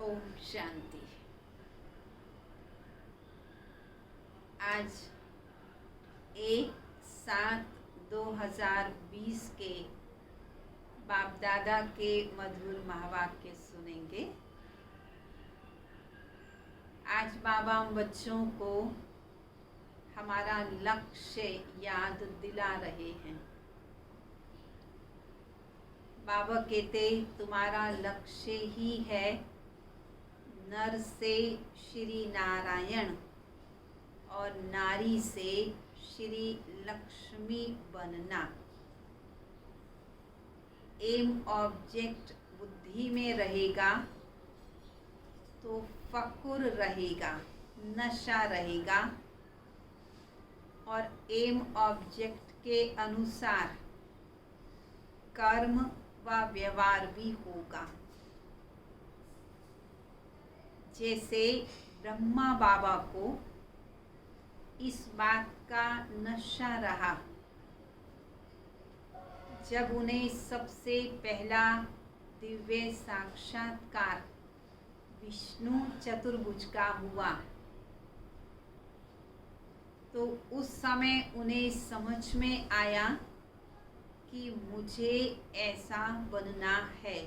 ओम शांति। आज 1/7/2020 के बाप दादा के मधुर महावाक्य सुनेंगे। आज बाबा हम बच्चों को हमारा लक्ष्य याद दिला रहे हैं। बाबा कहते तुम्हारा लक्ष्य ही है नर से श्री नारायण और नारी से श्री लक्ष्मी बनना। एम ऑब्जेक्ट बुद्धि में रहेगा तो फकुर रहेगा, नशा रहेगा और एम ऑब्जेक्ट के अनुसार कर्म व व्यवहार भी होगा। जैसे ब्रह्मा बाबा को इस बात का नशा रहा जब उन्हें सबसे पहला दिव्य साक्षात्कार विष्णु चतुर्भुज का हुआ, तो उस समय उन्हें समझ में आया कि मुझे ऐसा बनना है।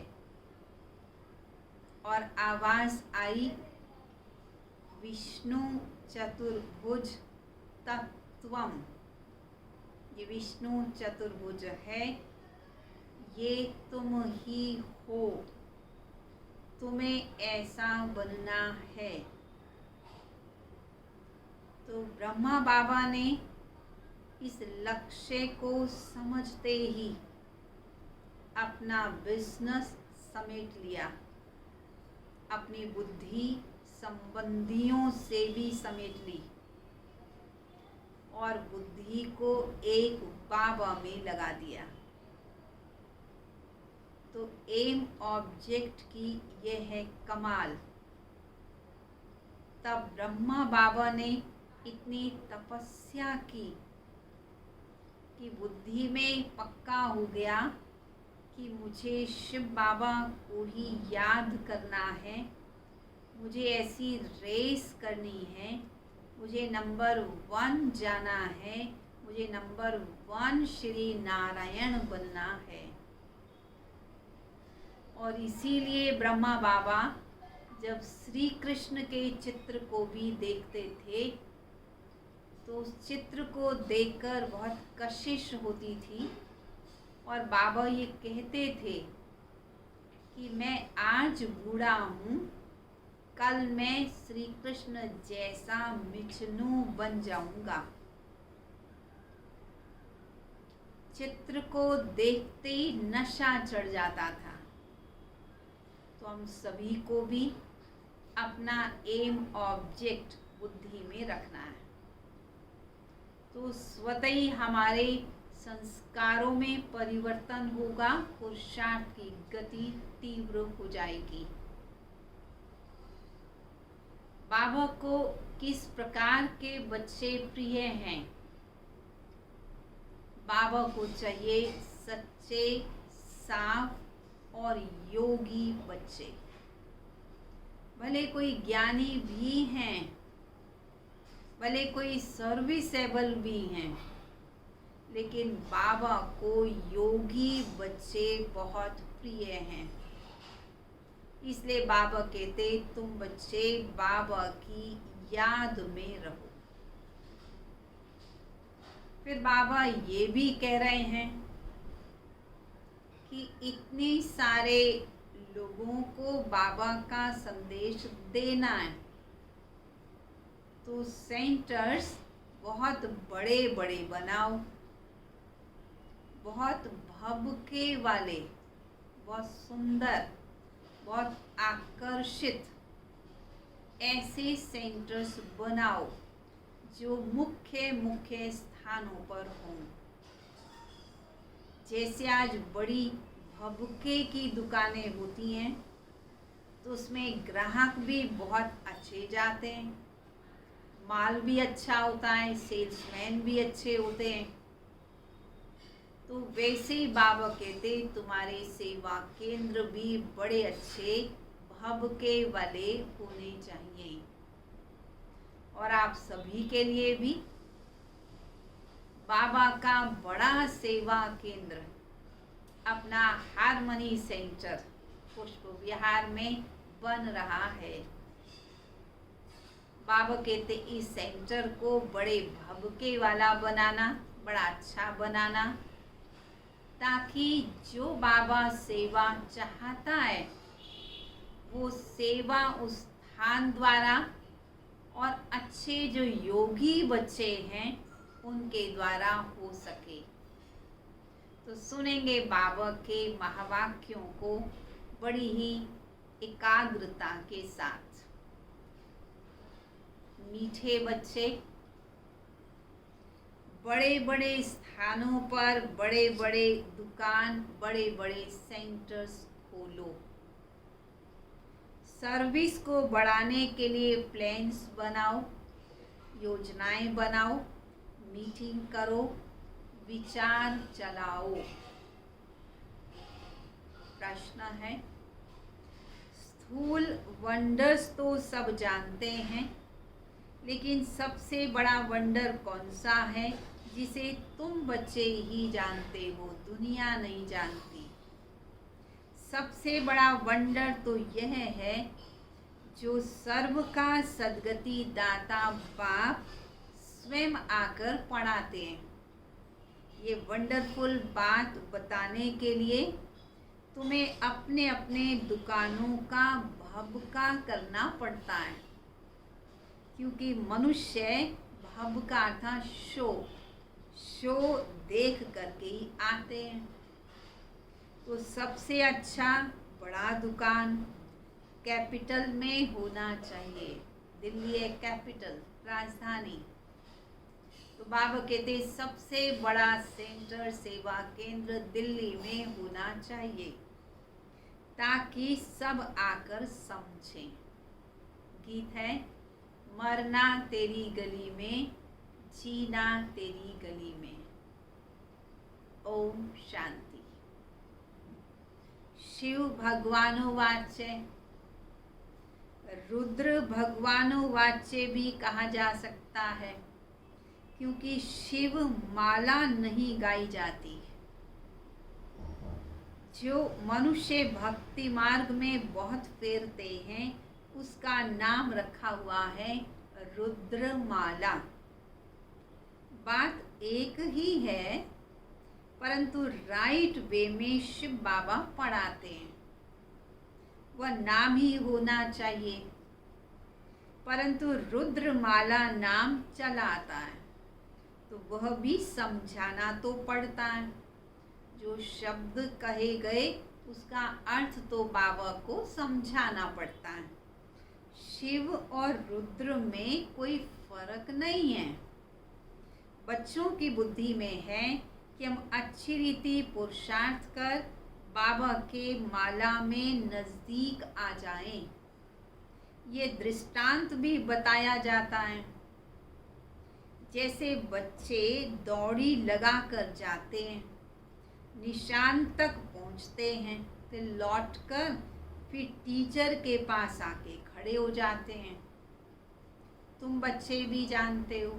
और आवाज़ आई विष्णु चतुर्भुज तत्वम। ये विष्णु चतुर्भुज है, ये तुम ही हो, तुम्हें ऐसा बनना है। तो ब्रह्मा बाबा ने इस लक्ष्य को समझते ही अपना बिजनेस समेट लिया, अपनी बुद्धि संबंधियों से भी समेट ली और बुद्धि को एक बाबा में लगा दिया। तो एम ऑब्जेक्ट की यह है कमाल। तब ब्रह्मा बाबा ने इतनी तपस्या की कि बुद्धि में पक्का हो गया कि मुझे शिव बाबा को ही याद करना है, मुझे ऐसी रेस करनी है, मुझे नंबर 1 जाना है, मुझे नंबर 1 श्री नारायण बनना है। और इसीलिए ब्रह्मा बाबा जब श्री कृष्ण के चित्र को भी देखते थे तो उस चित्र को देखकर बहुत कशिश होती थी और बाबा ये कहते थे कि मैं आज बूढ़ा हूँ, कल मैं श्री कृष्ण जैसा मिचनू बन जाऊंगा। चित्र को देखते ही नशा चढ़ जाता था। तो हम सभी को भी अपना एम ऑब्जेक्ट बुद्धि में रखना है, तो स्वतः ही हमारे संस्कारों में परिवर्तन होगा, पुरुषार्थ की गति तीव्र हो जाएगी। बाबा को किस प्रकार के बच्चे प्रिय हैं? बाबा को चाहिए सच्चे, साफ और योगी बच्चे। भले कोई ज्ञानी भी हैं, भले कोई सर्विसेबल भी हैं, लेकिन बाबा को योगी बच्चे बहुत प्रिय हैं। इसलिए बाबा कहते तुम बच्चे बाबा की याद में रहो। फिर बाबा ये भी कह रहे हैं कि इतने सारे लोगों को बाबा का संदेश देना है, तो सेंटर्स बहुत बड़े बड़े बनाओ, बहुत भव्य वाले, बहुत सुंदर, बहुत आकर्षित ऐसे सेंटर्स बनाओ जो मुख्य मुख्य स्थानों पर हों। जैसे आज बड़ी भभुके की दुकानें होती हैं तो उसमें ग्राहक भी बहुत अच्छे जाते हैं, माल भी अच्छा होता है, सेल्समैन भी अच्छे होते हैं। तो वैसे ही बाबा कहते तुम्हारे सेवा केंद्र भी बड़े अच्छे भव के वाले होने चाहिए। और आप सभी के लिए भी बाबा का बड़ा सेवा केंद्र अपना हारमनी सेंटर पुष्प विहार में बन रहा है। बाबा कहते इस सेंटर को बड़े भव्य वाला बनाना, बड़ा अच्छा बनाना, ताकि जो बाबा सेवा चाहता है वो सेवा उस स्थान द्वारा और अच्छे जो योगी बच्चे हैं उनके द्वारा हो सके। तो सुनेंगे बाबा के महावाक्यों को बड़ी ही एकाग्रता के साथ। मीठे बच्चे, बड़े बड़े स्थानों पर बड़े बड़े दुकान, बड़े बड़े सेंटर्स खोलो। सर्विस को बढ़ाने के लिए प्लान्स बनाओ, योजनाएं बनाओ, मीटिंग करो, विचार चलाओ। प्रश्न है, स्थूल वंडर्स तो सब जानते हैं, लेकिन सबसे बड़ा वंडर कौन सा है जिसे तुम बच्चे ही जानते हो, दुनिया नहीं जानती। सबसे बड़ा वंडर तो यह है जो सर्व का सद्गति दाता बाप स्वयं आकर पढ़ाते हैं। ये वंडरफुल बात बताने के लिए तुम्हें अपने अपने दुकानों का भब्का करना पड़ता है, क्योंकि मनुष्य भव का अर्थ शो देख करके ही आते हैं। तो सबसे अच्छा बड़ा दुकान कैपिटल में होना चाहिए। दिल्ली एक कैपिटल, राजधानी। तो बाबा कहते सबसे बड़ा सेंटर, सेवा केंद्र दिल्ली में होना चाहिए, ताकि सब आकर समझें। गीत है, मरना तेरी गली में, जीना तेरी गली में। ओम शांति। शिव भगवानो वाच्य, रुद्र भगवानो वाच्य भी कहा जा सकता है, क्योंकि शिव माला नहीं गाई जाती। जो मनुष्य भक्ति मार्ग में बहुत फेरते हैं उसका नाम रखा हुआ है रुद्रमाला। बात एक ही है, परंतु राइट वे में शिव बाबा पढ़ाते हैं। वह नाम ही होना चाहिए, परंतु रुद्रमाला नाम चला आता है तो वह भी समझाना तो पड़ता है। जो शब्द कहे गए उसका अर्थ तो बाबा को समझाना पड़ता है। शिव और रुद्र में कोई फर्क नहीं है। बच्चों की बुद्धि में है कि हम अच्छी रीति पुरुषार्थ कर बाबा के माला में नज़दीक आ जाएं। ये दृष्टांत भी बताया जाता है। जैसे बच्चे दौड़ी लगा कर जाते हैं, निशान तक पहुंचते हैं, फिर लौटकर फिर टीचर के पास आके खड़े हो जाते हैं। तुम बच्चे भी जानते हो,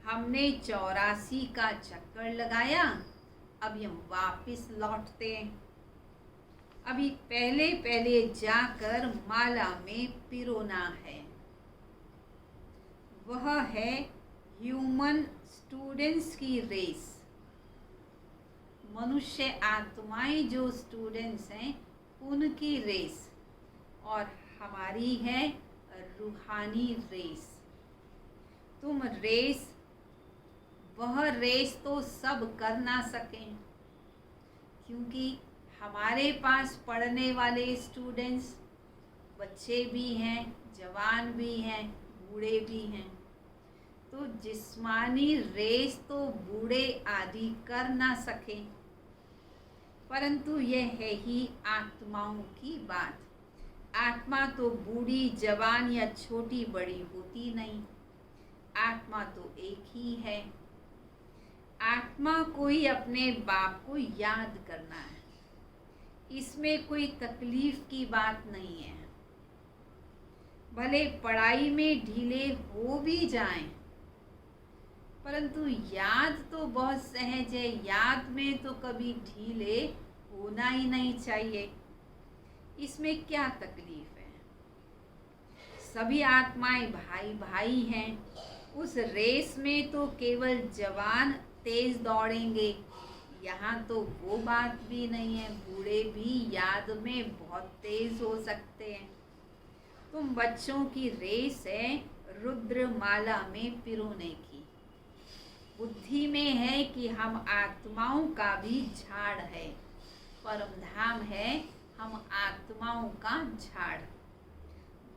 हमने 84 का चक्कर लगाया, अभी हम वापस लौटते हैं। अभी पहले पहले जाकर माला में पिरोना है। वह है ह्यूमन स्टूडेंट्स की रेस। मनुष्य आत्माएं जो स्टूडेंट्स हैं उनकी रेस, और हमारी है रूहानी रेस। तुम रेस, वह रेस तो सब कर ना सकें, क्योंकि हमारे पास पढ़ने वाले स्टूडेंट्स बच्चे भी हैं, जवान भी हैं, बूढ़े भी हैं। तो जिस्मानी रेस तो बूढ़े आदि कर ना सकें, परंतु यह है ही आत्माओं की बात। आत्मा तो बूढ़ी, जवान या छोटी बड़ी होती नहीं। आत्मा तो एक ही है। आत्मा को ही अपने बाप को याद करना है। इसमें कोई तकलीफ की बात नहीं है। भले पढ़ाई में ढीले हो भी जाएं, परंतु याद तो बहुत सहज है। याद में तो कभी ढीले होना ही नहीं चाहिए। इसमें क्या तकलीफ है? सभी आत्माएं भाई भाई हैं। उस रेस में तो केवल जवान तेज दौड़ेंगे। यहाँ तो वो बात भी नहीं है। बूढ़े भी याद में बहुत तेज हो सकते हैं। तुम बच्चों की रेस है रुद्रमाला में पिरोने की। बुद्धि में है कि हम आत्माओं का भी झाड़ है। परम धाम है हम आत्माओं का झाड़।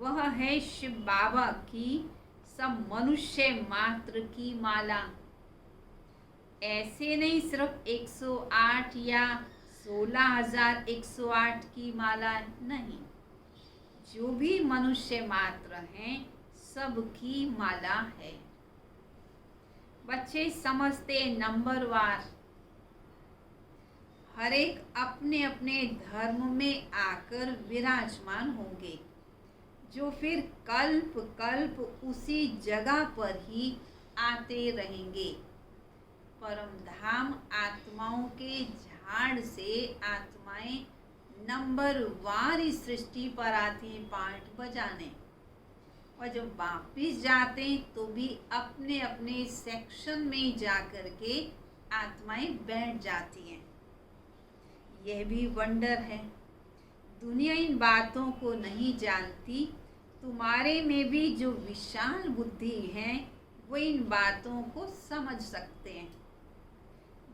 वह है शिव बाबा की सब मनुष्य मात्र की माला। ऐसे नहीं सिर्फ 108 या 16,108 की माला नहीं। जो भी मनुष्य मात्र हैं सबकी माला है। बच्चे समझते नंबरवार हर एक अपने अपने धर्म में आकर विराजमान होंगे, जो फिर कल्प कल्प उसी जगह पर ही आते रहेंगे। परम धाम आत्माओं के झाड़ से आत्माएं नंबरवार इस सृष्टि पर आती हैं पाठ बजाने, और जब वापिस जाते हैं तो भी अपने अपने सेक्शन में जाकर के आत्माएं बैठ जाती हैं। यह भी वंडर है। दुनिया इन बातों को नहीं जानती। तुम्हारे में भी जो विशाल बुद्धि है वो इन बातों को समझ सकते हैं।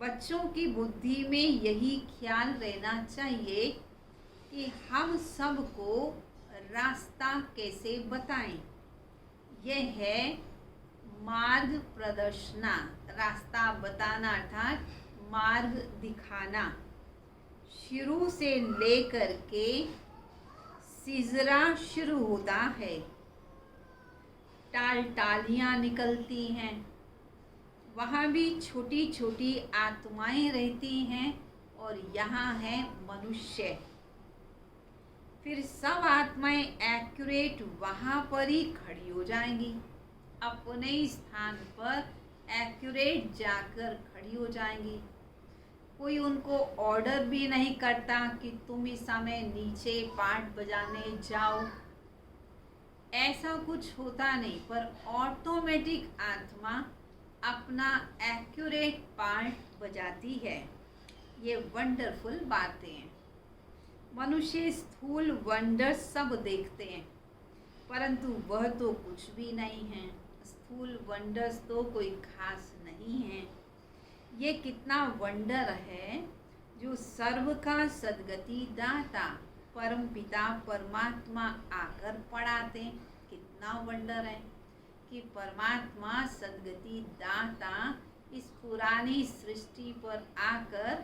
बच्चों की बुद्धि में यही ख्याल रहना चाहिए कि हम सबको रास्ता कैसे बताएं। यह है मार्ग प्रदर्शना। रास्ता बताना अर्थात मार्ग दिखाना। शुरू से लेकर के सिजरा शुरू होता है, टालियां निकलती हैं, वहाँ भी छोटी छोटी आत्माएं रहती हैं, और यहाँ है मनुष्य। फिर सब आत्माएं एक्यूरेट वहाँ पर ही खड़ी हो जाएंगी, अपने स्थान पर एक्यूरेट जाकर खड़ी हो जाएंगी। कोई उनको ऑर्डर भी नहीं करता कि तुम इस समय नीचे पार्ट बजाने जाओ। ऐसा कुछ होता नहीं, पर ऑटोमेटिक आत्मा अपना एक्यूरेट पार्ट बजाती है। ये वंडरफुल बातें हैं। मनुष्य स्थूल वंडर सब देखते हैं, परंतु वह तो कुछ भी नहीं है। स्थूल वंडर्स तो कोई खास नहीं है। ये कितना वंडर है जो सर्व का सद्गति दाता परम पिता परमात्मा आकर पढ़ाते। कितना वंडर है कि परमात्मा सद्गति दाता इस पुरानी सृष्टि पर आकर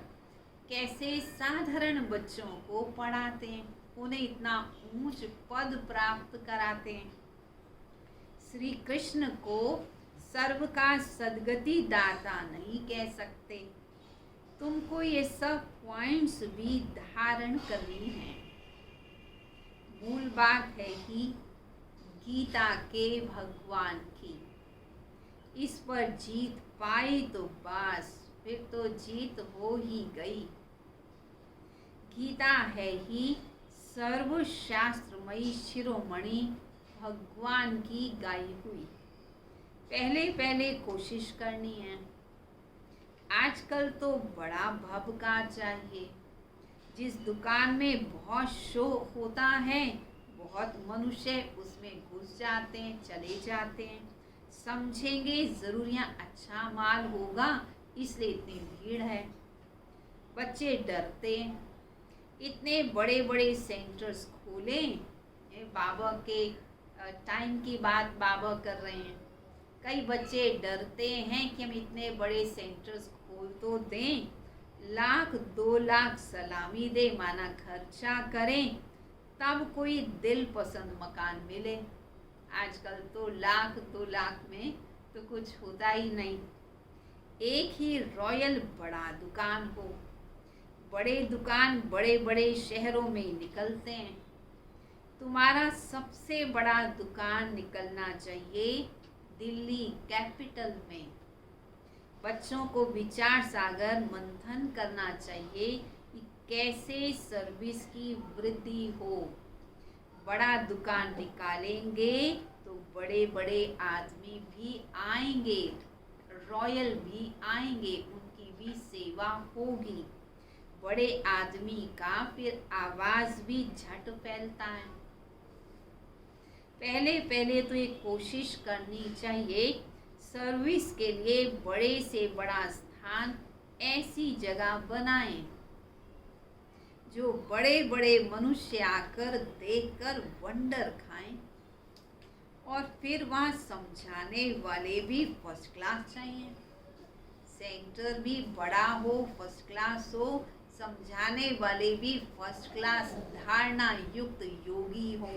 कैसे साधारण बच्चों को पढ़ाते हैं, उन्हें इतना ऊंच पद प्राप्त कराते हैं। श्री कृष्ण को सर्व का सद्गति दाता नहीं कह सकते। तुमको ये सब पॉइंट्स भी धारण करनी है। मूल बात है कि गीता के भगवान की, इस पर जीत पाई तो बस फिर तो जीत हो ही गई। गीता है ही सर्वशास्त्रमयी शिरोमणि भगवान की गाई हुई। पहले पहले कोशिश करनी है। आजकल तो बड़ा भभका चाहिए। जिस दुकान में बहुत शो होता है, बहुत मनुष्य उसमें घुस जाते हैं, चले जाते हैं। समझेंगे ज़रूरियाँ अच्छा माल होगा इसलिए इतनी भीड़ है। बच्चे डरते हैं। इतने बड़े बड़े सेंटर्स खोले, बाबा के टाइम की बात बाबा कर रहे हैं। कई बच्चे डरते हैं कि हम इतने बड़े सेंटर्स खोल तो दें, 1,00,000 2,00,000 सलामी दे माना खर्चा करें, तब कोई दिल पसंद मकान मिले। आजकल तो 1,00,000 2,00,000 में तो कुछ होता ही नहीं। एक ही रॉयल बड़ा दुकान हो, बड़े दुकान बड़े बड़े शहरों में निकलते हैं। तुम्हारा सबसे बड़ा दुकान निकलना चाहिए दिल्ली कैपिटल में। बच्चों को विचार सागर मंथन करना चाहिए कि कैसे सर्विस की वृद्धि हो। बड़ा दुकान निकालेंगे तो बड़े बड़े आदमी भी आएंगे, रॉयल भी आएंगे, उनकी भी सेवा होगी। बड़े आदमी का फिर आवाज भी झट फैलता है। पहले पहले तो एक कोशिश करनी चाहिए सर्विस के लिए बड़े से बड़ा स्थान ऐसी जगह बनाएं जो बड़े बड़े मनुष्य आकर देखकर वंडर खाएं। और फिर वहाँ समझाने वाले भी फर्स्ट क्लास चाहिए। सेंटर भी बड़ा हो, फर्स्ट क्लास हो, समझाने वाले भी फर्स्ट क्लास धारणा युक्त योगी हो।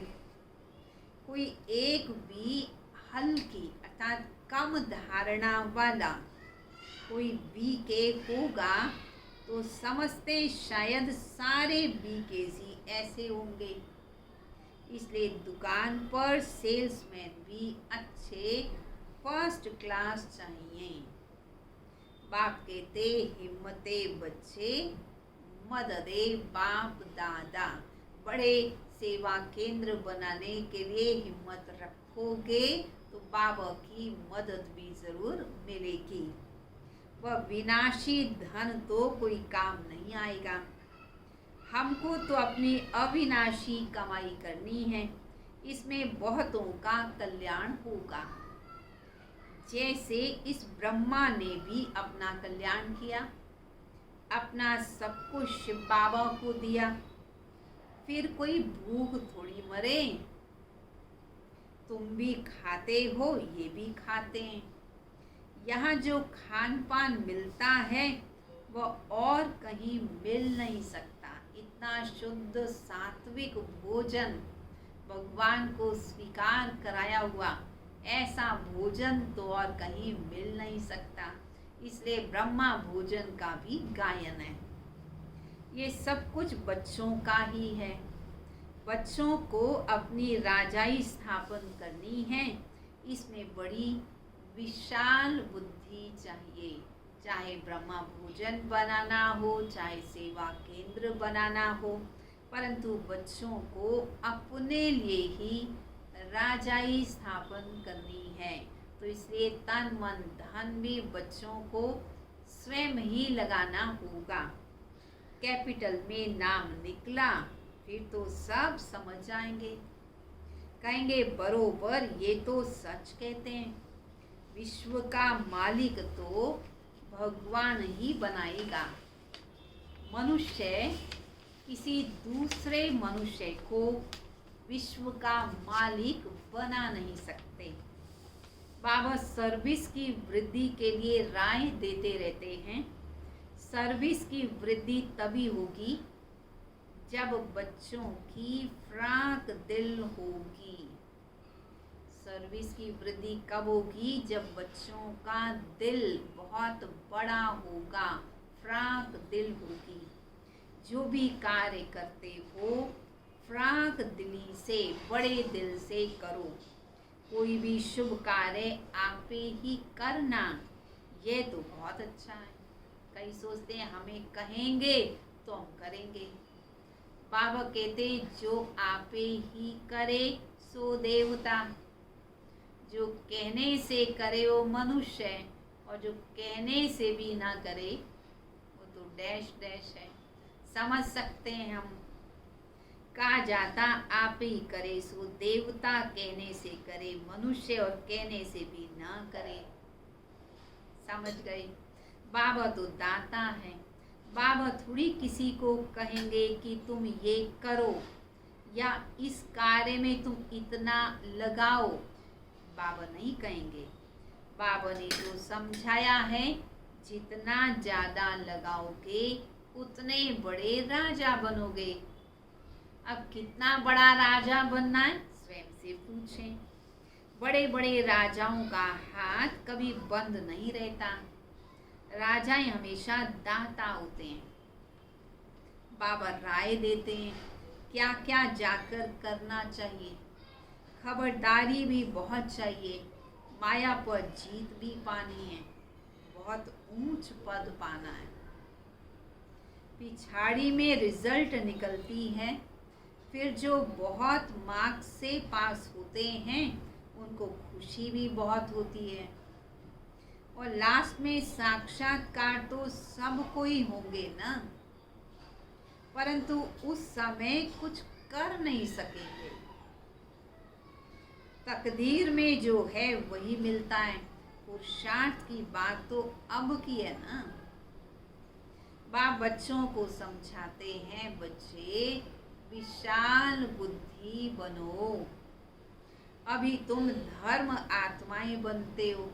कोई एक भी हल्की अर्थात कम धारणा वाला कोई बीके होगा तो समझते शायद सारे बीकेस ही ऐसे होंगे। इसलिए दुकान पर सेल्समैन भी अच्छे फर्स्ट क्लास चाहिए। बाप कहते हिम्मते बच्चे मददे बाप दादा। बड़े सेवा केंद्र बनाने के लिए हिम्मत रखोगे तो बाबा की मदद भी जरूर मिलेगी। वह विनाशी धन तो कोई काम नहीं आएगा। हमको तो अपनी अविनाशी कमाई करनी है, इसमें बहुतों का कल्याण होगा। जैसे इस ब्रह्मा ने भी अपना कल्याण किया, अपना सब कुछ शिव बाबा को दिया, फिर कोई भूख थोड़ी मरे। तुम भी खाते हो, ये भी खाते हैं। यहाँ जो खान पान मिलता है वह और कहीं मिल नहीं सकता। इतना शुद्ध सात्विक भोजन, भगवान को स्वीकार कराया हुआ ऐसा भोजन तो और कहीं मिल नहीं सकता। इसलिए ब्रह्मा भोजन का भी गायन है। ये सब कुछ बच्चों का ही है। बच्चों को अपनी राजाई स्थापन करनी है, इसमें बड़ी विशाल बुद्धि चाहिए। चाहे ब्रह्मा भोजन बनाना हो, चाहे सेवा केंद्र बनाना हो, परंतु बच्चों को अपने लिए ही राजाई स्थापन करनी है। तो इसलिए तन मन धन भी बच्चों को स्वयं ही लगाना होगा। कैपिटल में नाम निकला फिर तो सब समझ जाएंगे, कहेंगे बरोबर ये तो सच कहते हैं। विश्व का मालिक तो भगवान ही बनाएगा। मनुष्य किसी दूसरे मनुष्य को विश्व का मालिक बना नहीं सकते। बाबा सर्विस की वृद्धि के लिए राय देते रहते हैं। सर्विस की वृद्धि तभी होगी जब बच्चों की फ्राक दिल होगी। सर्विस की वृद्धि कब होगी? जब बच्चों का दिल बहुत बड़ा होगा, फ्राक दिल होगी। जो भी कार्य करते हो फ्राक दिली से, बड़े दिल से करो। कोई भी शुभ कार्य आप ही करना, ये तो बहुत अच्छा है। कई सोचते हैं हमें कहेंगे तो हम करेंगे। बाबा कहते जो आप ही करे सो देवता। जो कहने से करे वो मनुष्य, और जो कहने से भी ना करे वो तो डैश डैश है। समझ सकते हैं हम। कहा जाता आप ही करे सो देवता, कहने से करे मनुष्य और कहने से भी ना करे। समझ गए? बाबा तो दाता है। बाबा थोड़ी किसी को कहेंगे कि तुम ये करो या इस कार्य में तुम इतना लगाओ, बाबा नहीं कहेंगे। बाबा ने जो समझाया है जितना ज़्यादा लगाओगे उतने बड़े राजा बनोगे। अब कितना बड़ा राजा बनना है स्वयं से पूछें। बड़े बड़े राजाओं का हाथ कभी बंद नहीं रहता। राजाएं हमेशा दाता होते हैं। बाबा राय देते हैं क्या क्या जाकर करना चाहिए। खबरदारी भी बहुत चाहिए, माया पर जीत भी पानी है, बहुत ऊंच पद पाना है। पिछाड़ी में रिजल्ट निकलती है, फिर जो बहुत मार्क्स से पास होते हैं उनको खुशी भी बहुत होती है, और लास्ट में साक्षात्कार तो सबको ही होंगे ना, परंतु उस समय कुछ कर नहीं सकेंगे। तकदीर में जो है वही मिलता है। पुरुषार्थ की बात तो अब की है ना। बाप बच्चों को समझाते हैं, बच्चे विशाल बुद्धि बनो, अभी तुम धर्म आत्माएं बनते हो।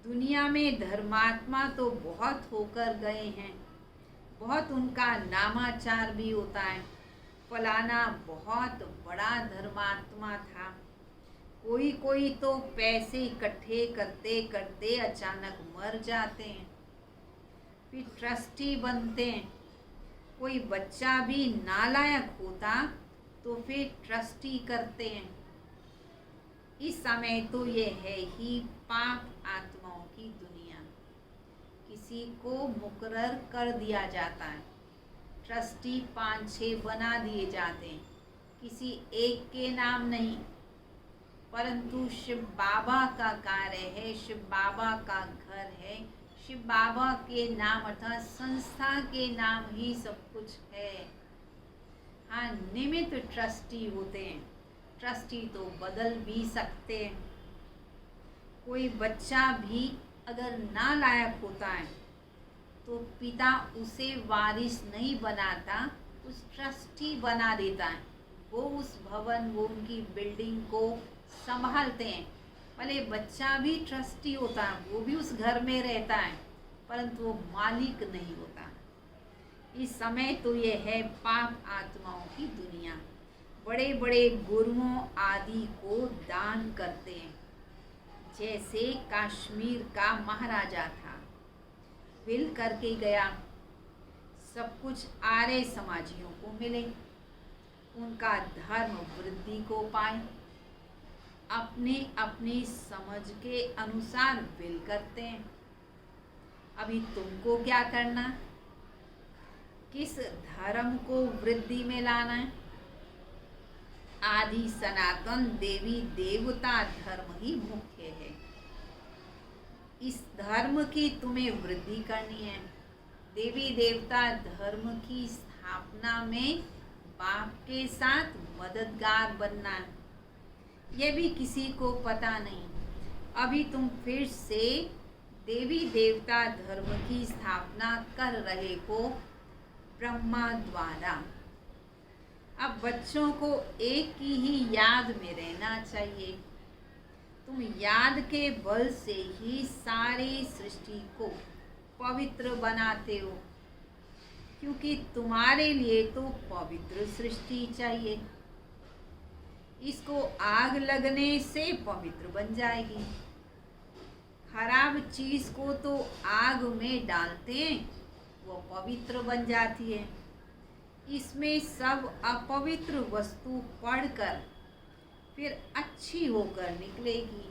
दुनिया में धर्मात्मा तो बहुत होकर गए हैं, बहुत उनका नामाचार भी होता है, फलाना बहुत बड़ा धर्मात्मा था। कोई कोई तो पैसे इकट्ठे करते करते अचानक मर जाते हैं, फिर ट्रस्टी बनते हैं। कोई बच्चा भी नालायक होता तो फिर ट्रस्टी करते हैं। इस समय तो ये है ही पाप आत्माओं की दुनिया। किसी को मुकर्रर कर दिया जाता है, ट्रस्टी 5-6 बना दिए जाते हैं, किसी एक के नाम नहीं, परंतु शिव बाबा का कार्य है, शिव बाबा का घर है, शिव बाबा के नाम अर्थात संस्था के नाम ही सब कुछ है। हाँ, निमित्त ट्रस्टी होते हैं, ट्रस्टी तो बदल भी सकते हैं। कोई बच्चा भी अगर नालायक होता है तो पिता उसे वारिस नहीं बनाता, उस ट्रस्टी बना देता है। वो उस भवन, वो उनकी बिल्डिंग को संभालते हैं। भले बच्चा भी ट्रस्टी होता है, वो भी उस घर में रहता है, परंतु वो मालिक नहीं होता। इस समय तो ये है पाप आत्माओं की दुनिया। बड़े बड़े गुरुओं आदि को दान करते हैं, जैसे कश्मीर का महाराजा था, विल करके गया, सब कुछ आर्य समाजियों को मिले, उनका धर्म वृद्धि को पाए, अपने अपनी समझ के अनुसार विल करते हैं। अभी तुमको क्या करना, किस धर्म को वृद्धि में लाना है? आदि सनातन देवी देवता धर्म ही मुख्य है। इस धर्म की तुम्हें वृद्धि करनी है। देवी देवता धर्म की स्थापना में बाप के साथ मददगार बनना है। यह भी किसी को पता नहीं। अभी तुम फिर से देवी देवता धर्म की स्थापना कर रहे हो ब्रह्मा द्वारा। अब बच्चों को एक की ही याद में रहना चाहिए। तुम याद के बल से ही सारी सृष्टि को पवित्र बनाते हो, क्योंकि तुम्हारे लिए तो पवित्र सृष्टि चाहिए। इसको आग लगने से पवित्र बन जाएगी। खराब चीज को तो आग में डालते हैं, वो पवित्र बन जाती है। इसमें सब अपवित्र वस्तु पड़कर फिर अच्छी होकर निकलेगी।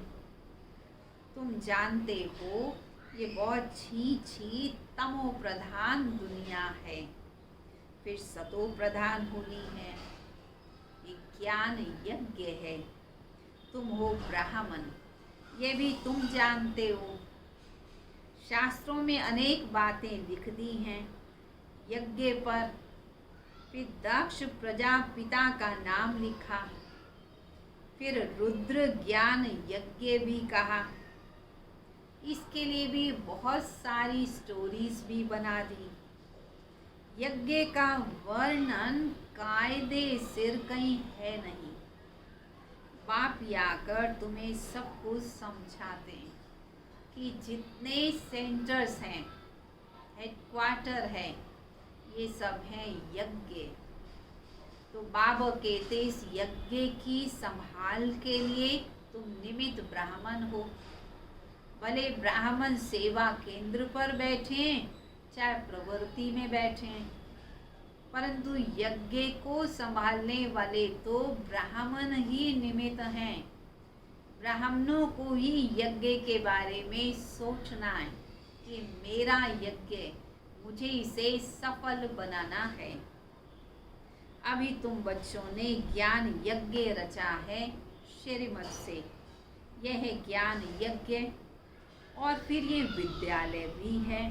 तुम जानते हो ये बहुत छी तमो प्रधान दुनिया है, फिर सतो प्रधान होनी है। ये ज्ञान यज्ञ है। तुम हो ब्राह्मण, ये भी तुम जानते हो। शास्त्रों में अनेक बातें लिख दी हैं यज्ञ पर। फिर दक्ष प्रजापिता का नाम लिखा, फिर रुद्र ज्ञान यज्ञ भी कहा। इसके लिए भी बहुत सारी स्टोरीज भी बना दी। यज्ञ का वर्णन कायदे सिर कहीं है नहीं। बाप आकर तुम्हें सब कुछ समझाते हैं कि जितने सेंटर्स हैं, हेडक्वार्टर है, ये सब हैं यज्ञ। तो बाबा कहते इस यज्ञ की संभाल के लिए तुम निमित्त ब्राह्मण हो। भले ब्राह्मण सेवा केंद्र पर बैठे, चाहे प्रवृत्ति में बैठे, परंतु यज्ञ को संभालने वाले तो ब्राह्मण ही निमित्त हैं। ब्राह्मणों को ही यज्ञ के बारे में सोचना है कि मेरा यज्ञ, मुझे इसे सफल बनाना है। अभी तुम बच्चों ने ज्ञान यज्ञ रचा है श्रीमत से। यह है ज्ञान यज्ञ, और फिर ये विद्यालय भी है।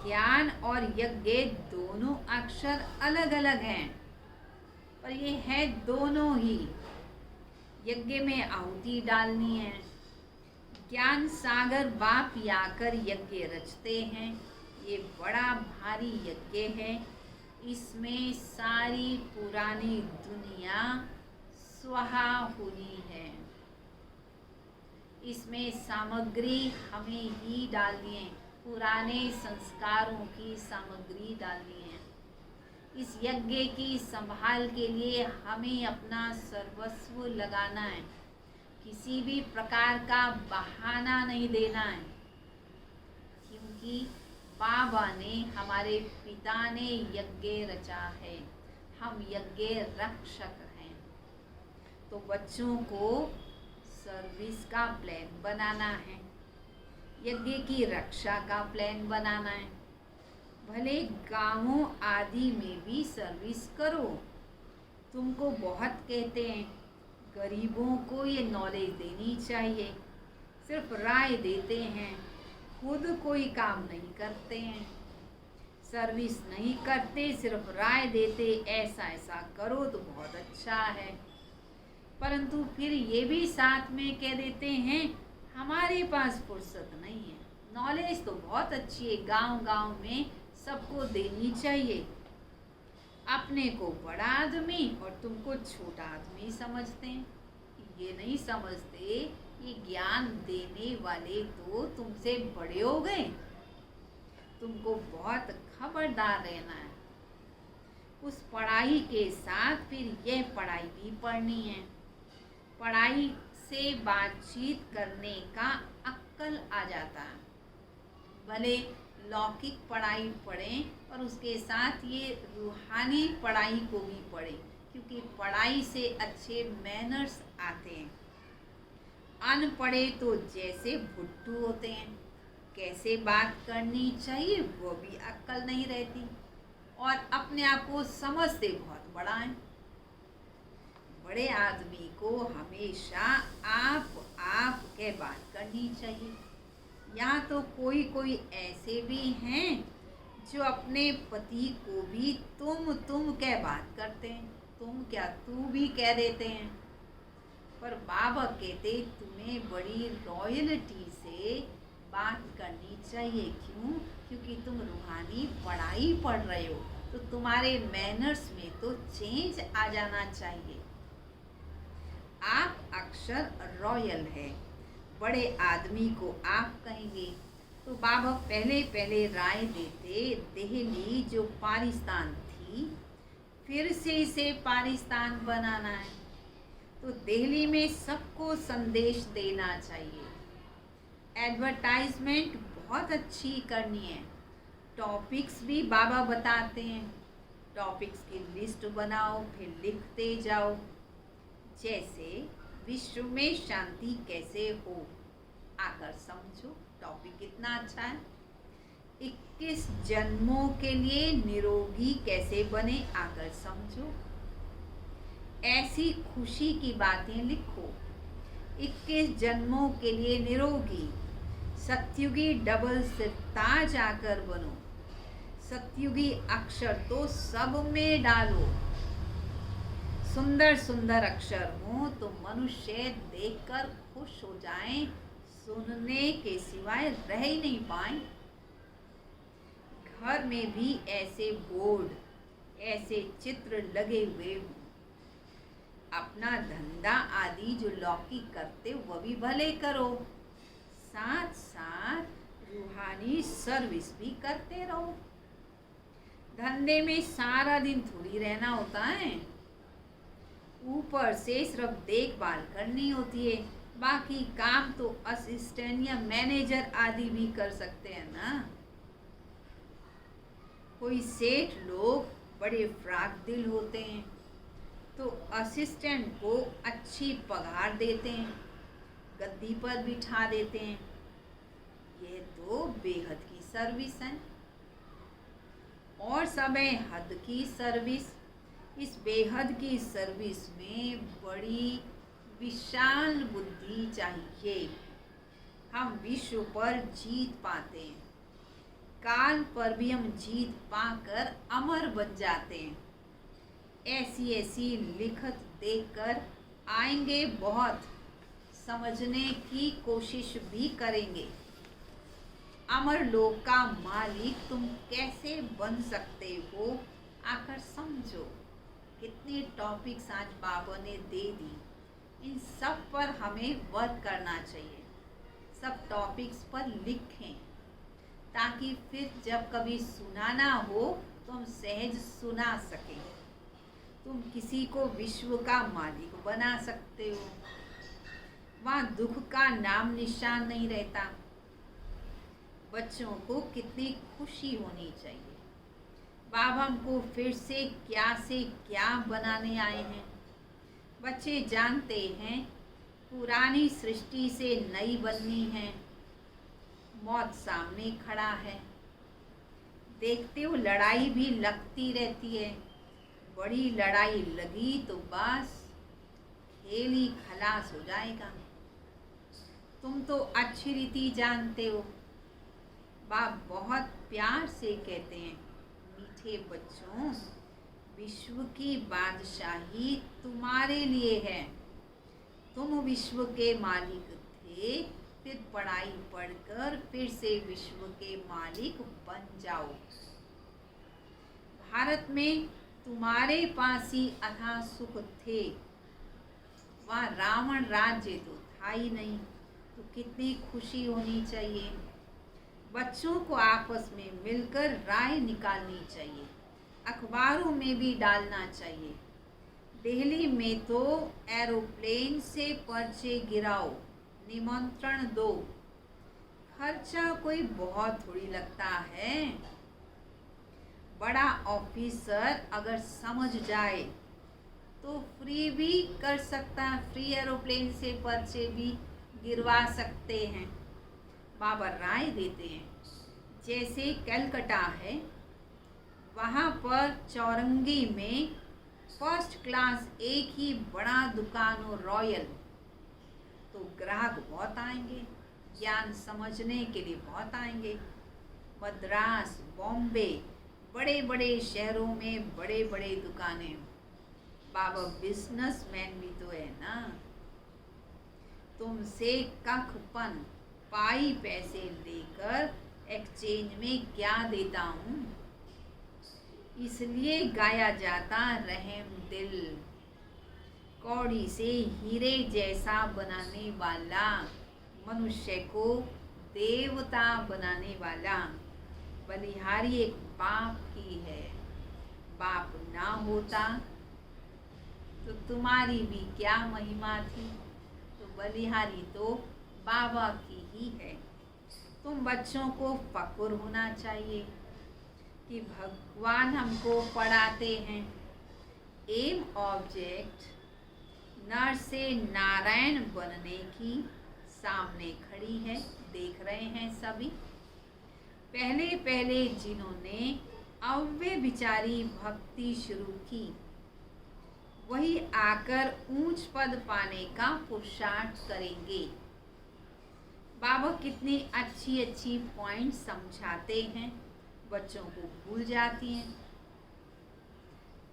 ज्ञान और यज्ञ दोनों अक्षर अलग अलग हैं, पर ये है दोनों ही। यज्ञ में आहुति डालनी है। ज्ञान सागर बाप आकर यज्ञ रचते हैं। ये बड़ा भारी यज्ञ है। इसमें सारी पुरानी दुनिया स्वाहा हुई है। इसमें सामग्री हमें ही डालनी है, पुराने संस्कारों की सामग्री डालनी है। इस यज्ञ की संभाल के लिए हमें अपना सर्वस्व लगाना है। किसी भी प्रकार का बहाना नहीं देना है, क्योंकि बाबा ने, हमारे पिता ने यज्ञ रचा है। हम यज्ञ रक्षक हैं। तो बच्चों को सर्विस का प्लान बनाना है, यज्ञ की रक्षा का प्लान बनाना है। भले गांवों आदि में भी सर्विस करो। तुमको बहुत कहते हैं, गरीबों को ये नॉलेज देनी चाहिए, सिर्फ राय देते हैं, खुद कोई काम नहीं करते हैं। सर्विस नहीं करते, सिर्फ राय देते, ऐसा ऐसा करो तो बहुत अच्छा है। परंतु फिर ये भी साथ में कह देते हैं, हमारे पास फुर्सत नहीं है। नॉलेज तो बहुत अच्छी है, गांव गांव में सबको देनी चाहिए। अपने को बड़ा आदमी और तुमको छोटा आदमी समझते हैं। ये नहीं समझते ये ज्ञान देने वाले तो तुमसे बड़े हो गए। तुमको बहुत खबरदार रहना है। उस पढ़ाई के साथ फिर यह पढ़ाई भी पढ़नी है। पढ़ाई से बातचीत करने का अक्ल आ जाता है। भले लौकिक पढ़ाई पढ़ें और उसके साथ ये रूहानी पढ़ाई को भी पढ़ें, क्योंकि पढ़ाई से अच्छे मैनर्स आते हैं। अनपढ़े तो जैसे भुट्टू होते हैं, कैसे बात करनी चाहिए वो भी अक्ल नहीं रहती, और अपने आप को समझते बहुत बड़ा है। बड़े आदमी को हमेशा आप कह बात करनी चाहिए। यहाँ तो कोई कोई ऐसे भी हैं जो अपने पति को भी तुम कह बात करते हैं। तुम क्या तू भी कह देते हैं। पर बाबा कहते तुम्हें बड़ी रॉयल्टी से बात करनी चाहिए। क्यों? क्योंकि तुम रूहानी पढ़ाई पढ़ रहे हो, तो तुम्हारे मैनर्स में तो चेंज आ जाना चाहिए। आप अक्षर रॉयल है, बड़े आदमी को आप कहेंगे। तो बाबा पहले पहले राय देते, दिल्ली जो पाकिस्तान थी फिर से इसे पाकिस्तान बनाना है, तो दिल्ली में सबको संदेश देना चाहिए। एडवर्टाइजमेंट बहुत अच्छी करनी है। टॉपिक्स भी बाबा बताते हैं। टॉपिक्स की लिस्ट बनाओ, फिर लिखते जाओ। जैसे विश्व में शांति कैसे हो, आकर समझो। टॉपिक कितना अच्छा है। 21 जन्मों के लिए निरोगी कैसे बने, आकर समझो। ऐसी खुशी की बातें लिखो। 21 जन्मों के लिए निरोगी, सत्युगी डबल सिरताज आकर बनो। सत्युगी अक्षर तो सब में डालो। सुंदर सुंदर अक्षर हो तो मनुष्य देखकर खुश हो जाएं, सुनने के सिवाय रह ही नहीं पाए। घर में भी ऐसे बोर्ड, ऐसे चित्र लगे हुए हों। अपना धंधा आदि जो लौकिक करते वो भी भले करो, साथ साथ रूहानी सर्विस भी करते रहो। धंधे में सारा दिन थोड़ी रहना होता है। ऊपर से सिर्फ देखभाल करनी होती है, बाकी काम तो असिस्टेंट या मैनेजर आदि भी कर सकते हैं ना। कोई सेठ लोग बड़े फ्राक दिल होते हैं तो असिस्टेंट को अच्छी पगार देते हैं, गद्दी पर बिठा देते हैं। यह तो बेहद की सर्विस है। और सब है हद की सर्विस। इस बेहद की सर्विस में बड़ी विशाल बुद्धि चाहिए। हम विश्व पर जीत पाते हैं, काल पर भी हम जीत पाकर अमर बन जाते हैं। ऐसी ऐसी लिखत देखकर आएंगे बहुत, समझने की कोशिश भी करेंगे। अमर लोक का मालिक तुम कैसे बन सकते हो, आकर समझो। कितने टॉपिक्स आज बाबा ने दे दी, इन सब पर हमें वर्क करना चाहिए। सब टॉपिक्स पर लिखें ताकि फिर जब कभी सुनाना हो तो हम सहज सुना सकें। तुम किसी को विश्व का मालिक बना सकते हो, वहाँ दुख का नाम निशान नहीं रहता। बच्चों को कितनी खुशी होनी चाहिए। बाबा हमको फिर से क्या बनाने आए हैं। बच्चे जानते हैं पुरानी सृष्टि से नई बननी है। मौत सामने खड़ा है, देखते हो लड़ाई भी लगती रहती है। बड़ी लड़ाई लगी तो बस खेल ही खलास हो जाएगा। तुम तो अच्छी रीति जानते हो। बाप बहुत प्यार से कहते हैं, मीठे बच्चों, विश्व की बादशाही तुम्हारे लिए है। तुम विश्व के मालिक थे, फिर पढ़ाई पढ़कर फिर से विश्व के मालिक बन जाओ। भारत में तुम्हारे पास ही अथाह सुख थे, वहाँ रावण राज्य तो था ही नहीं, तो कितनी खुशी होनी चाहिए। बच्चों को आपस में मिलकर राय निकालनी चाहिए, अखबारों में भी डालना चाहिए। दिल्ली में तो एरोप्लेन से पर्चे गिराओ, निमंत्रण दो। खर्चा कोई बहुत थोड़ी लगता है। बड़ा ऑफिसर अगर समझ जाए तो फ्री भी कर सकता है, फ्री एरोप्लेन से पर्चे भी गिरवा सकते हैं। बाबा राय देते हैं, जैसे कलकत्ता है, वहाँ पर चौरंगी में फर्स्ट क्लास एक ही बड़ा दुकान हो रॉयल, तो ग्राहक बहुत आएंगे, ज्ञान समझने के लिए बहुत आएंगे। मद्रास, बॉम्बे, बड़े बड़े शहरों में बड़े बड़े दुकानें। बाबा बिजनेसमैन भी तो है ना। तुमसे कखपन पाई पैसे लेकर एक्सचेंज में क्या देता हूँ। इसलिए गाया जाता रहम दिल, कौड़ी से हीरे जैसा बनाने वाला, मनुष्य को देवता बनाने वाला। बलिहारी एक बाप की है। बाप ना होता तो तुम्हारी भी क्या महिमा थी। तो बलिहारी तो बाबा की ही है। तुम बच्चों को फक्र होना चाहिए कि भगवान हमको पढ़ाते हैं। एम ऑब्जेक्ट नर से नारायण बनने की सामने खड़ी है, देख रहे हैं सभी। पहले पहले जिन्होंने अव्यभिचारी भक्ति शुरू की, वही आकर ऊंच पद पाने का पुरुषार्थ करेंगे। बाबा कितनी अच्छी अच्छी पॉइंट समझाते हैं, बच्चों को भूल जाती हैं।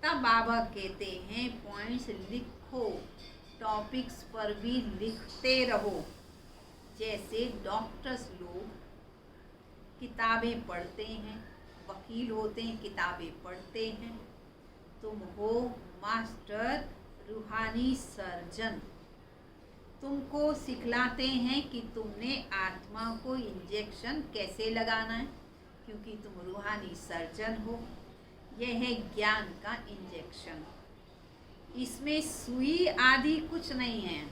तब बाबा कहते हैं पॉइंट्स लिखो, टॉपिक्स पर भी लिखते रहो। जैसे डॉक्टर्स लोग किताबें पढ़ते हैं, वकील होते हैं, किताबें पढ़ते हैं। तुम हो मास्टर रूहानी सर्जन, तुमको सिखलाते हैं कि तुमने आत्मा को इंजेक्शन कैसे लगाना है, क्योंकि तुम रूहानी सर्जन हो। यह है ज्ञान का इंजेक्शन। इसमें सुई आदि कुछ नहीं है।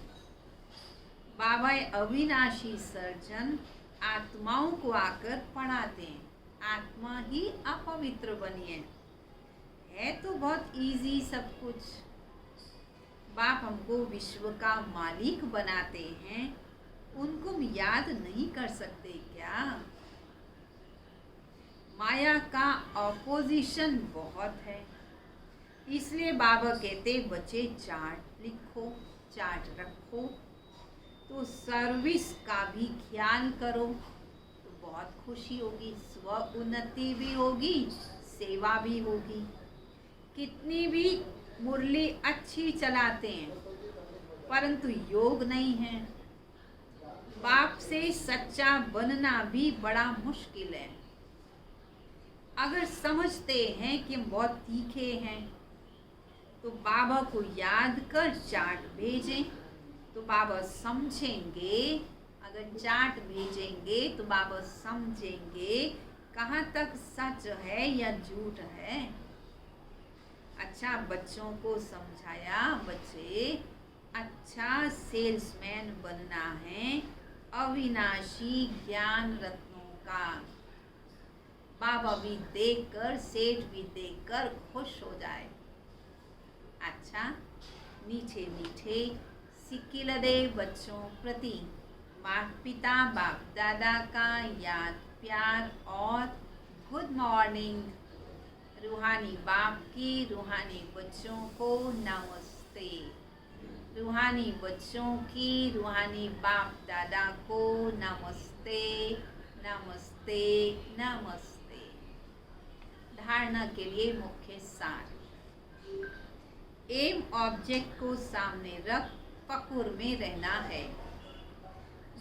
बाबा अविनाशी सर्जन आत्माओं को आकर पढ़ाते हैं, आत्मा ही अपवित्र बनी है तो बहुत इजी सब कुछ। बाप हमको विश्व का मालिक बनाते हैं, उनको हम याद नहीं कर सकते क्या? माया का ऑपोजिशन बहुत है, इसलिए बाबा कहते बच्चे चार्ट लिखो, चार्ट रखो, तो सर्विस का भी ख्याल करो तो बहुत खुशी होगी, स्व उन्नति भी होगी, सेवा भी होगी। कितनी भी मुरली अच्छी चलाते हैं परंतु योग नहीं है। बाप से सच्चा बनना भी बड़ा मुश्किल है। अगर समझते हैं कि हम बहुत तीखे हैं तो बाबा को याद कर चार्ट भेजें तो बाबा समझेंगे। अगर चार्ट भेजेंगे तो बाबा समझेंगे कहाँ तक सच है या झूठ है। अच्छा, बच्चों को समझाया, बच्चे अच्छा सेल्समैन बनना है, अविनाशी ज्ञान रत्नों का। बाबा भी देखकर, सेठ भी देखकर खुश हो जाए। अच्छा, मीठे मीठे सिक्किलदे बच्चों प्रति माता पिता बाप दादा का याद प्यार और गुड मॉर्निंग। रूहानी बाप की रूहानी बच्चों को नमस्ते। रूहानी बच्चों की रूहानी बाप दादा को नमस्ते नमस्ते नमस्ते। धारणा के लिए मुख्य सार। एम ऑब्जेक्ट को सामने रख पकुर में रहना है।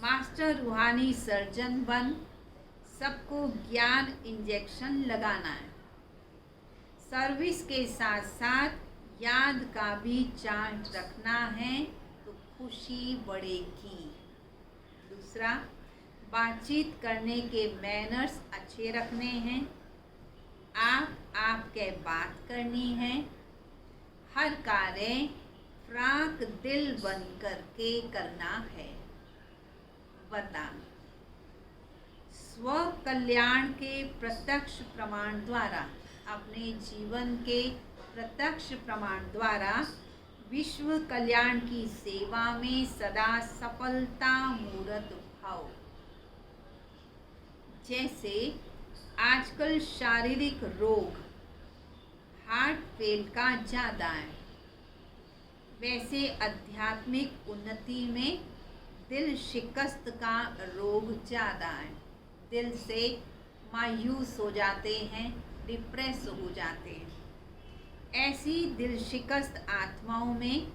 मास्टर रूहानी सर्जन बन सबको ज्ञान इंजेक्शन लगाना है। सर्विस के साथ साथ याद का भी चार्ट रखना है तो खुशी बढ़ेगी। दूसरा, बातचीत करने के मैनर्स अच्छे रखने हैं। आपके बात करनी है। हर कार्य फ्राक दिल बन करके करना है। वरदान। स्व कल्याण के प्रत्यक्ष प्रमाण द्वारा, अपने जीवन के प्रत्यक्ष प्रमाण द्वारा विश्व कल्याण की सेवा में सदा सफलता मूर्त भाव। जैसे आजकल शारीरिक रोग हार्ट फेल का ज़्यादा है, वैसे आध्यात्मिक उन्नति में दिल शिकस्त का रोग ज़्यादा है। दिल से मायूस हो जाते हैं, डिप्रेस हो जाते हैं। ऐसी दिल शिकस्त आत्माओं में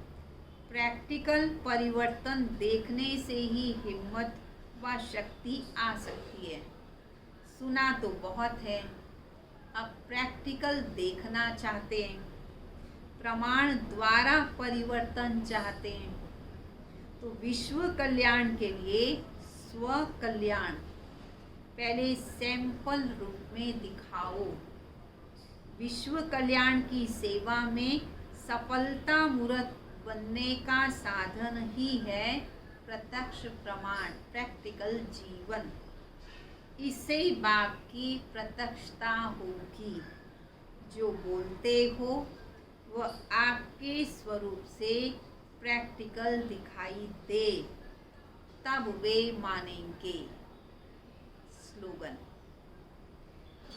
प्रैक्टिकल परिवर्तन देखने से ही हिम्मत व शक्ति आ सकती है। सुना तो बहुत है, अब प्रैक्टिकल देखना चाहते हैं, प्रमाण द्वारा परिवर्तन चाहते हैं। तो विश्व कल्याण के लिए स्व कल्याण पहले सैंपल रूप में दिखाओ। विश्व कल्याण की सेवा में सफलता मूर्त बनने का साधन ही है प्रत्यक्ष प्रमाण, प्रैक्टिकल जीवन। इससे ही बाप की प्रत्यक्षता होगी। जो बोलते हो वह आपके स्वरूप से प्रैक्टिकल दिखाई दे, तब वे मानेंगे। स्लोगन।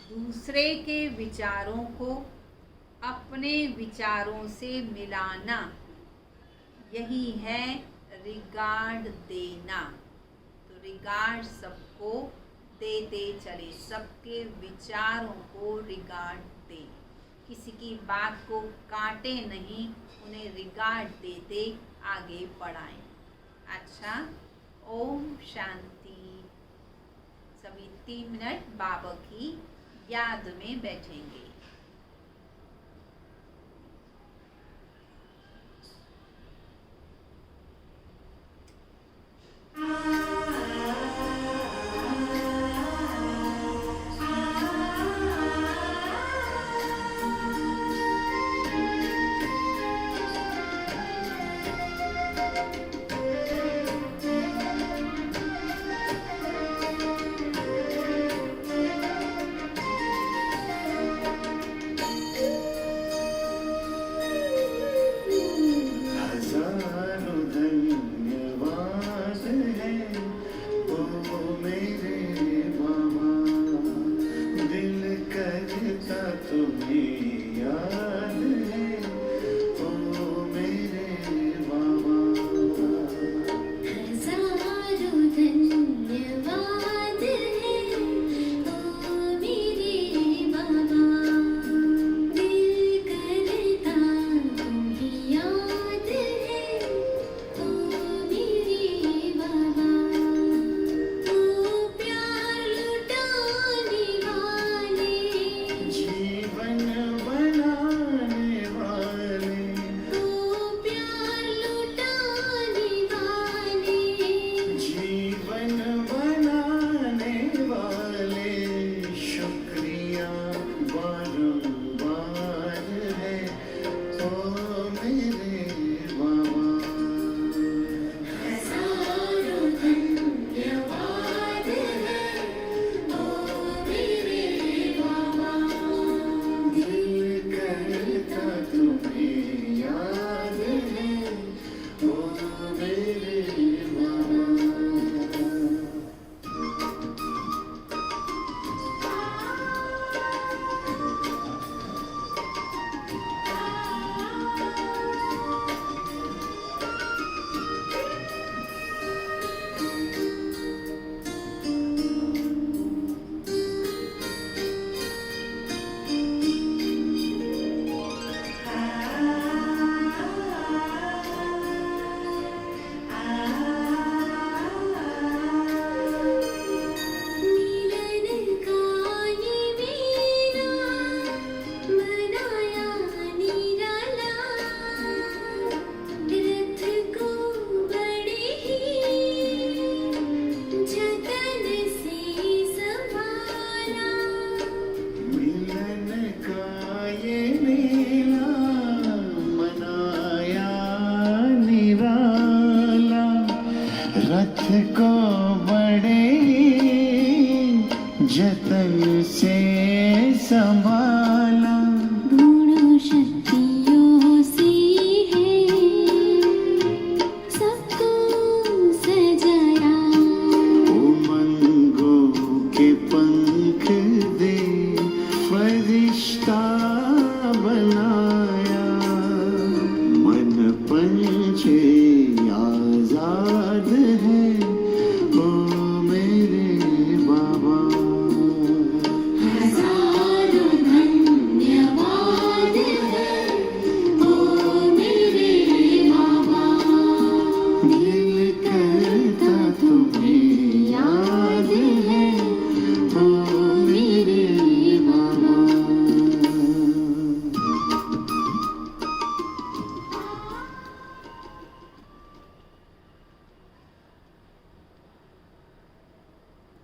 दूसरे के विचारों को अपने विचारों से मिलाना, यही है रिगार्ड देना। तो रिगार्ड सबको देते चले, सबके विचारों को रिगार्ड दें। किसी की बात को काटे नहीं, उन्हें रिगार्ड देते आगे बढ़ाएं। अच्छा, ओम शांति। सभी 3 मिनट बाबा की याद में बैठेंगे। को बड़े जतन से संभाल